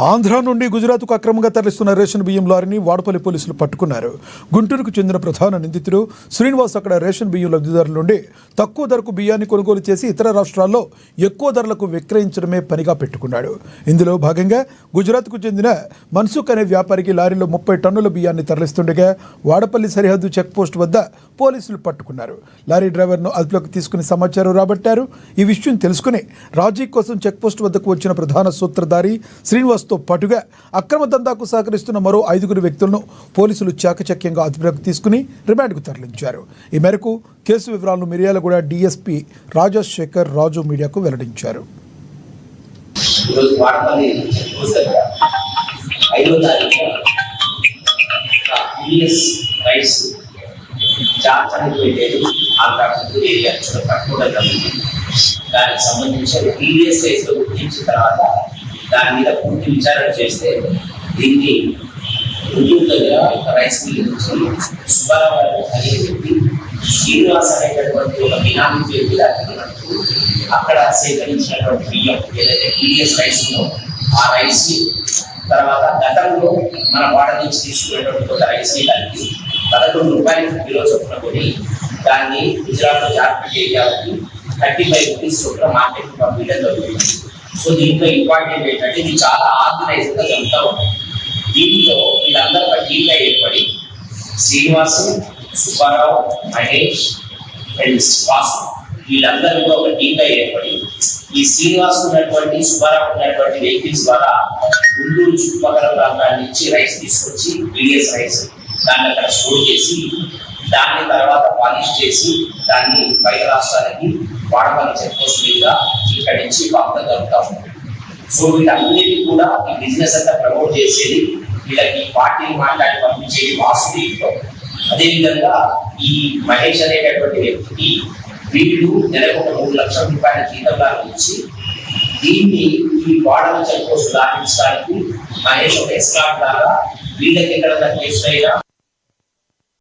ఆంధ్ర నుండి గుజరాత్కు అక్రమంగా తరలిస్తున్న రేషన్ బియ్యం లారీని వాడపల్లి పోలీసులు పట్టుకున్నారు. గుంటూరుకు చెందిన ప్రధాన నిందితుడు శ్రీనివాస్ అక్కడ రేషన్ బియ్యం లబ్ధిదారుల నుండి తక్కువ ధరకు బియ్యాన్ని కొనుగోలు చేసి ఇతర రాష్ట్రాల్లో ఎక్కువ ధరలకు విక్రయించడమే పనిగా పెట్టుకున్నాడు. ఇందులో భాగంగా గుజరాత్కు చెందిన మన్సుఖ్ అనే వ్యాపారికి లారీలో 30 టన్నుల బియ్యాన్ని తరలిస్తుండగా వాడపల్లి సరిహద్దు చెక్పోస్ట్ వద్ద పోలీసులు పట్టుకున్నారు. లారీ డ్రైవర్ను అదుపులోకి తీసుకుని సమాచారం రాబట్టారు. ఈ విషయం తెలుసుకుని రాజీ కోసం చెక్పోస్ట్ వద్దకు వచ్చిన ప్రధాన సూత్రధారి శ్రీనివాస్ తో పాటుగా అక్రమ దందాకు సహకరిస్తున్న మరో 5 వ్యక్తులను పోలీసులు చాకచక్యంగా అదుపులోకి తీసుకుని రిమాండ్కు తరలించారు. ఈ మేరకు కేసు వివరాలను మిర్యాలగూడ డీఎస్పీ రాజశేఖర్ రాజు మీడియాకు వెల్లడించారు. దానికి సంబంధించిన ప్రీవియస్ రైస్లో గుర్తించిన తర్వాత దాని మీద పూర్తి విచారణ చేస్తే దీన్ని గుంటూరు దగ్గర రైస్ మిల్ నుంచి సుబ్బారావు అనే వ్యక్తి శ్రీనివాస్ అనేటటువంటి ఒక బినామీ పేరు మీద అక్కడ సేకరించినటువంటి బియ్యం ఏదైతే ప్రీవియస్ రైస్ ఉందో ఆ రైస్ తర్వాత గతంలో మన వాడ నుంచి తీసుకునేటువంటి ఒక రైస్ని కలిపి 11 రూపాయలకి కిలో చొప్పున కొని దాన్ని గుజరాత్ జార్ఖండ్ ఏరియాలకి 35 రూపీస్ చొప్పున మార్కెట్కి పంపించడం జరుగుతుంది. సో దీంట్లో ఇంపార్టెంట్ ఏంటంటే ఇది చాలా ఆర్గనైజ్డ్గా జరుగుతూ ఉంటుంది. దీంట్లో వీళ్ళందరూ ఒక టీమ్గా ఏర్పడి శ్రీనివాస్, సుబ్బారావు, మహేష్ అండ్ వాసు వీళ్ళందరూ కూడా ఒక టీమ్గా ఏర్పడి ఈ శ్రీనివాస్ ఉన్నటువంటి సుబ్బారావు ఉన్నటువంటి వెహికల్స్ ద్వారా గుంటూరు చుట్టుపక్కల ప్రాంతాల నుంచి రైస్ తీసుకొచ్చి పీడిఎస్ రైస్ దాన్ని అక్కడ స్టోర్ చేసి దాన్ని తర్వాత పాలిష్ చేసి దాన్ని బయట రాష్ట్రాలకి వాడపల్లి చెక్పోస్ట్ మీద ఇక్కడి నుంచి పంపడం జరుగుతూ ఉంటుంది. సో వీటన్నిటికీ కూడా ఈ బిజినెస్ అంతా ప్రమోట్ చేసేది వీళ్ళకి పార్టీని మాట్లాడి పంపించేది వాసుదీతో. అదేవిధంగా ఈ మహేష్ అనేటటువంటి వ్యక్తికి వీళ్ళు నెలకు ఒక 3 లక్షల రూపాయల జీతంగా ఇచ్చి దీన్ని ఈ వాడల చెక్పోస్ట్ దాటించడానికి మహేష్ ఒక ఎస్కార్ట్ లాగా వీళ్ళకి ఎక్కడైనా కేసులైనా